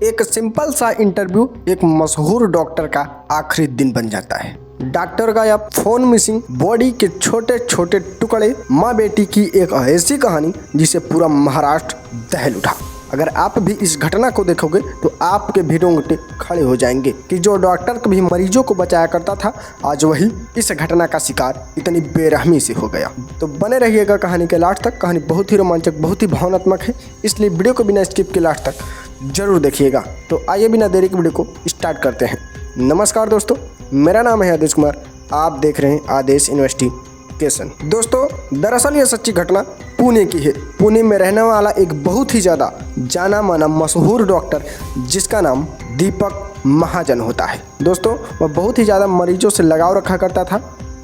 एक सिंपल सा इंटरव्यू एक मशहूर डॉक्टर का आखिरी दिन बन जाता है। डॉक्टर का या फोन मिसिंग बॉडी के छोटे छोटे टुकड़े, माँ बेटी की एक ऐसी कहानी जिसे पूरा महाराष्ट्र दहल उठा। अगर आप भी इस घटना को देखोगे तो आपके भी रोंगटे खड़े हो जाएंगे कि जो डॉक्टर कभी मरीजों को बचाया करता था, आज वही इस घटना का शिकार इतनी बेरहमी से हो गया। तो बने रहिएगा कहानी के लास्ट तक। कहानी बहुत ही रोमांचक, बहुत ही भावनात्मक है, इसलिए वीडियो को बिना स्किप के लास्ट तक जरूर देखिएगा। तो आइए बिना देरी के वीडियो को स्टार्ट करते हैं। नमस्कार दोस्तों, मेरा नाम है आदेश कुमार, आप देख रहे हैं आदेश इन्वेस्टिगेशन। दोस्तों, दरअसल ये सच्ची घटना पुणे की है। पुणे में रहने वाला एक बहुत ही ज़्यादा जाना माना मशहूर डॉक्टर जिसका नाम दीपक महाजन होता है। दोस्तों, वह बहुत ही ज़्यादा मरीजों से लगाव रखा करता था,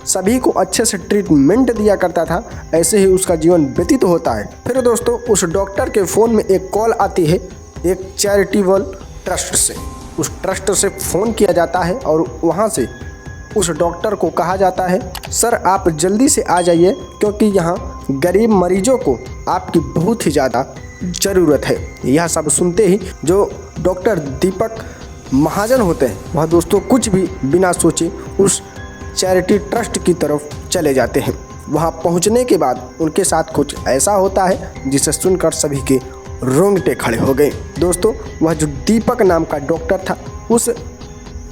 सभी को अच्छे से ट्रीटमेंट दिया करता था, ऐसे ही उसका जीवन व्यतीत होता है। फिर दोस्तों, उस डॉक्टर के फ़ोन में एक कॉल आती है एक चैरिटेबल ट्रस्ट से। उस ट्रस्ट से फ़ोन किया जाता है और वहाँ से उस डॉक्टर को कहा जाता है, सर आप जल्दी से आ जाइए क्योंकि यहाँ गरीब मरीजों को आपकी बहुत ही ज़्यादा ज़रूरत है। यह सब सुनते ही जो डॉक्टर दीपक महाजन होते हैं वह दोस्तों कुछ भी बिना सोचे उस चैरिटी ट्रस्ट की तरफ चले जाते हैं। वहाँ पहुँचने के बाद उनके साथ कुछ ऐसा होता है जिसे सुनकर सभी के रोंगटे खड़े हो गए। दोस्तों, वह जो दीपक नाम का डॉक्टर था, उस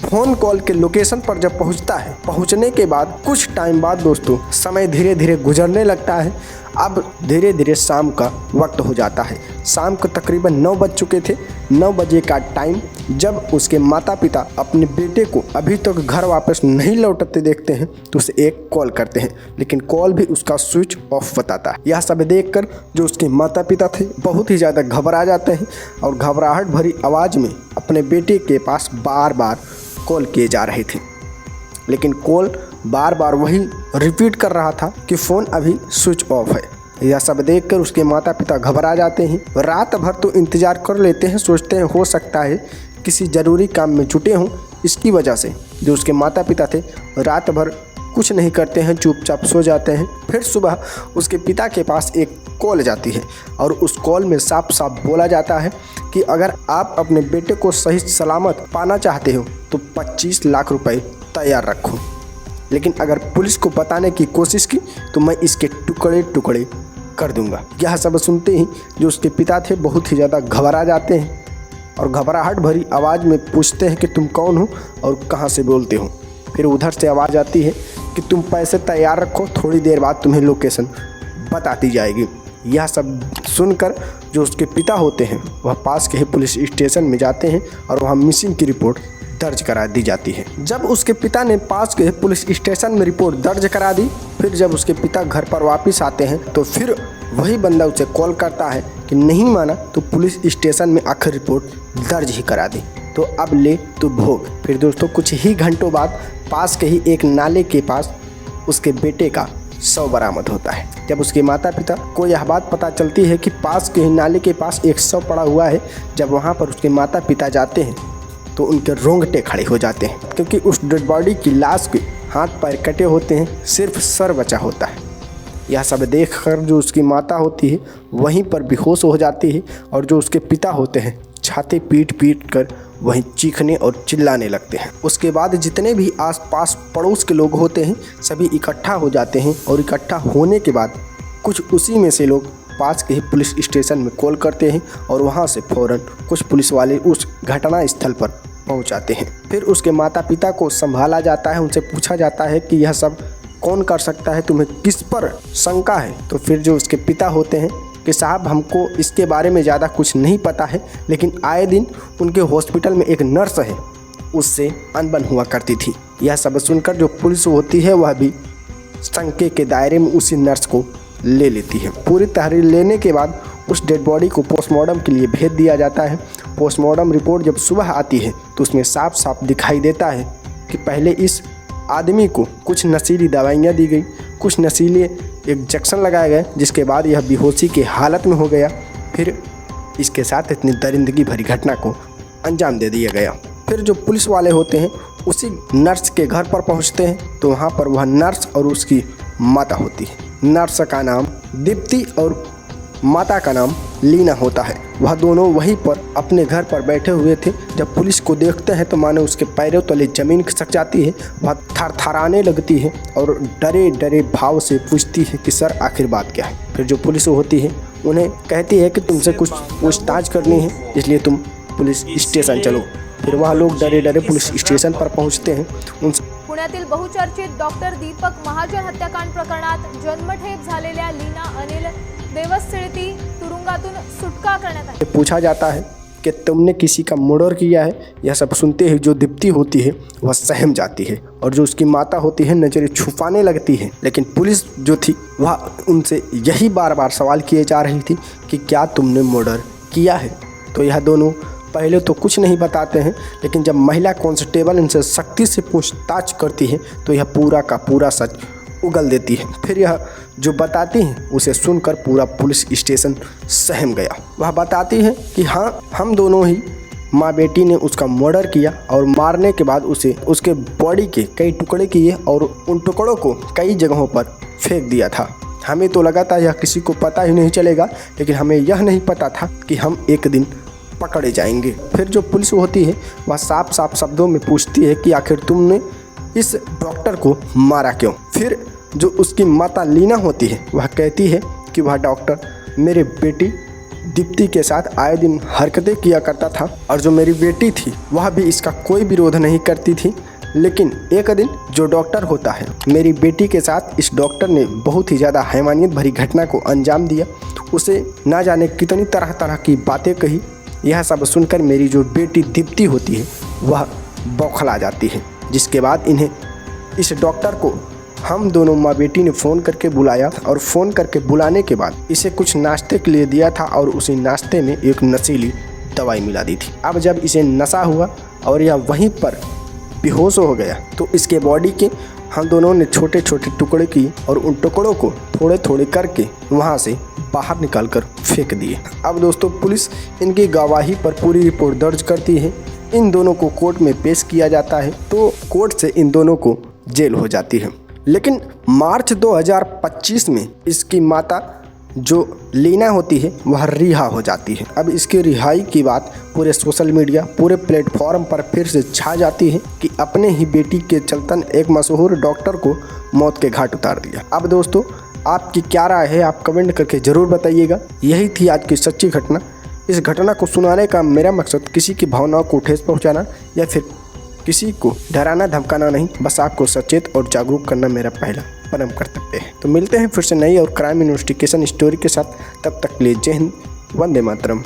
फ़ोन कॉल के लोकेशन पर जब पहुंचता है, पहुंचने के बाद कुछ टाइम बाद दोस्तों समय धीरे धीरे गुजरने लगता है। अब धीरे धीरे शाम का वक्त हो जाता है। शाम को तकरीबन 9 बज चुके थे। 9 बजे का टाइम जब उसके माता पिता अपने बेटे को अभी तक घर वापस नहीं लौटते देखते हैं तो उसे एक कॉल करते हैं, लेकिन कॉल भी उसका स्विच ऑफ बताता है। यह सब देखकर जो उसके माता पिता थे बहुत ही ज़्यादा घबरा जाते हैं और घबराहट भरी आवाज़ में अपने बेटे के पास बार बार कॉल किए जा रहे थे, लेकिन कॉल बार बार वही रिपीट कर रहा था कि फ़ोन अभी स्विच ऑफ है। यह सब देखकर उसके माता पिता घबरा जाते हैं। रात भर तो इंतज़ार कर लेते हैं, सोचते हैं हो सकता है किसी ज़रूरी काम में जुटे हों। इसकी वजह से जो उसके माता पिता थे रात भर कुछ नहीं करते हैं, चुपचाप सो जाते हैं। फिर सुबह उसके पिता के पास एक कॉल जाती है और उस कॉल में साफ साफ बोला जाता है कि अगर आप अपने बेटे को सही सलामत पाना चाहते हो तो 25 लाख रुपए तैयार रखो, लेकिन अगर पुलिस को बताने की कोशिश की तो मैं इसके टुकड़े टुकड़े कर दूंगा। यह सब सुनते ही जो उसके पिता थे बहुत ही ज़्यादा घबरा जाते हैं और घबराहट भरी आवाज़ में पूछते हैं कि तुम कौन हो और कहाँ से बोलते हो। फिर उधर से आवाज़ आती है कि तुम पैसे तैयार रखो, थोड़ी देर बाद तुम्हें लोकेशन बताती जाएगी। यह सब सुनकर जो उसके पिता होते हैं वह पास के ही पुलिस स्टेशन में जाते हैं और वहाँ मिसिंग की रिपोर्ट दर्ज करा दी जाती है। जब उसके पिता ने पास के पुलिस स्टेशन में रिपोर्ट दर्ज करा दी, फिर जब उसके पिता घर पर वापस आते हैं तो फिर वही बंदा उसे कॉल करता है कि नहीं माना तो पुलिस स्टेशन में आखिर रिपोर्ट दर्ज ही करा दी, तो अब ले तो भोग। फिर दोस्तों कुछ ही घंटों बाद पास के ही एक नाले के पास उसके बेटे का शव बरामद होता है। जब उसके माता पिता को यह बात पता चलती है कि पास के ही नाले के पास एक शव पड़ा हुआ है, जब वहाँ पर उसके माता पिता जाते हैं तो उनके रोंगटे खड़े हो जाते हैं, क्योंकि उस डेड बॉडी की लाश के हाथ पैर कटे होते हैं, सिर्फ सर बचा होता है। यह सब देखकर जो उसकी माता होती है वहीं पर बेहोश हो जाती है और जो उसके पिता होते हैं छाती पीट पीट कर वहीं चीखने और चिल्लाने लगते हैं। उसके बाद जितने भी आसपास पड़ोस के लोग होते हैं सभी इकट्ठा हो जाते हैं और इकट्ठा होने के बाद कुछ उसी में से लोग पास के ही पुलिस स्टेशन में कॉल करते हैं और वहां से फ़ौरन कुछ पुलिस वाले उस घटना स्थल पर पहुंच जाते हैं। फिर उसके माता पिता को संभाला जाता है, उनसे पूछा जाता है कि यह सब कौन कर सकता है, तुम्हें किस पर शंका है। तो फिर जो उसके पिता होते हैं कि साहब हमको इसके बारे में ज़्यादा कुछ नहीं पता है, लेकिन आए दिन उनके हॉस्पिटल में एक नर्स है उससे अनबन हुआ करती थी। यह सब सुनकर जो पुलिस होती है वह भी शंके के दायरे में उसी नर्स को ले लेती है। पूरी तहरीर लेने के बाद उस डेड बॉडी को पोस्टमार्टम के लिए भेज दिया जाता है। पोस्टमार्टम रिपोर्ट जब सुबह आती है तो उसमें साफ साफ दिखाई देता है कि पहले इस आदमी को कुछ नशीली दवाइयाँ दी गई, कुछ नशीले इंजेक्शन लगाए गए, जिसके बाद यह बेहोशी की हालत में हो गया। फिर इसके साथ इतनी दरिंदगी भरी घटना को अंजाम दे दिया गया। फिर जो पुलिस वाले होते हैं उसी नर्स के घर पर पहुंचते हैं तो वहां पर वह नर्स और उसकी माता होती है। नर्स का नाम दीप्ति और माता का नाम लीना होता है। वह दोनों वहीं पर अपने घर पर बैठे हुए थे। जब पुलिस को देखते हैं तो मानो उसके पैरों तले जमीन खिसक जाती है। वह थरथराने लगती है और डरे डरे भाव से पूछती है कि सर आखिर बात क्या है। फिर जो पुलिस होती है उन्हें कहती है कि तुमसे कुछ पूछताछ करनी है, इसलिए तुम पुलिस स्टेशन चलो। फिर वह लोग डरे डरे पुलिस स्टेशन पर पहुंचते हैं। पुण्यातील बहुचर्चित डॉक्टर दीपक महाजन हत्याकांड प्रकरणात जन्मठेप झालेल्या लीना अनिल देवस्थळी तुरुंगातून सुटका करण्यात आली। पूछा जाता है कि तुमने किसी का मर्डर किया है। यह सब सुनते ही जो दीप्ति होती है वह सहम जाती है और जो उसकी माता होती है नज़रें छुपाने लगती है। लेकिन पुलिस जो थी वह उनसे यही बार बार सवाल किए जा रही थी कि क्या तुमने मर्डर किया है। तो यह दोनों पहले तो कुछ नहीं बताते हैं, लेकिन जब महिला कांस्टेबल इनसे सख्ती से पूछताछ करती है तो यह पूरा का पूरा सच उगल देती है। फिर यह जो बताती हैं उसे सुनकर पूरा पुलिस स्टेशन सहम गया। वह बताती है कि हाँ, हम दोनों ही माँ बेटी ने उसका मर्डर किया और मारने के बाद उसे उसके बॉडी के कई टुकड़े किए और उन टुकड़ों को कई जगहों पर फेंक दिया था। हमें तो लगा था यह किसी को पता ही नहीं चलेगा, लेकिन हमें यह नहीं पता था कि हम एक दिन पकड़े जाएंगे। फिर जो पुलिस होती है वह साफ साफ शब्दों में पूछती है कि आखिर तुमने इस डॉक्टर को मारा क्यों। फिर जो उसकी माता लीना होती है वह कहती है कि वह डॉक्टर मेरे बेटी दीप्ति के साथ आए दिन हरकतें किया करता था और जो मेरी बेटी थी वह भी इसका कोई विरोध नहीं करती थी। लेकिन एक दिन जो डॉक्टर होता है मेरी बेटी के साथ इस डॉक्टर ने बहुत ही ज़्यादा हैवानियत भरी घटना को अंजाम दिया। उसे ना जाने कितनी तरह तरह की बातें कही। यह सब सुनकर मेरी जो बेटी दीप्ति होती है वह बौखला जाती है, जिसके बाद इन्हें इस डॉक्टर को हम दोनों माँ बेटी ने फ़ोन करके बुलाया और फ़ोन करके बुलाने के बाद इसे कुछ नाश्ते के लिए दिया था और उसी नाश्ते में एक नशीली दवाई मिला दी थी। अब जब इसे नशा हुआ और यह वहीं पर बेहोश हो गया तो इसके बॉडी के हम दोनों ने छोटे छोटे टुकड़े किए और उन टुकड़ों को थोड़े थोड़े करके वहाँ से बाहर निकालकर फेंक दिए। अब दोस्तों पुलिस इनकी गवाही पर पूरी रिपोर्ट दर्ज करती है। इन दोनों को कोर्ट में पेश किया जाता है तो कोर्ट से इन दोनों को जेल हो जाती है। लेकिन मार्च 2025 में इसकी माता जो लीना होती है वह रिहा हो जाती है। अब इसकी रिहाई की बात पूरे सोशल मीडिया पूरे प्लेटफॉर्म पर फिर से छा जाती है कि अपने ही बेटी के चलतन एक मशहूर डॉक्टर को मौत के घाट उतार दिया। अब दोस्तों आपकी क्या राय है, आप कमेंट करके ज़रूर बताइएगा। यही थी आज की सच्ची घटना। इस घटना को सुनाने का मेरा मकसद किसी की भावनाओं को ठेस पहुँचाना या फिर किसी को डराना धमकाना नहीं, बस आपको सचेत और जागरूक करना मेरा पहला परम कर्तव्य है। तो मिलते हैं फिर से नई और क्राइम इन्वेस्टिगेशन स्टोरी के साथ। तब तक के लिए जय हिंद, वंदे मातरम।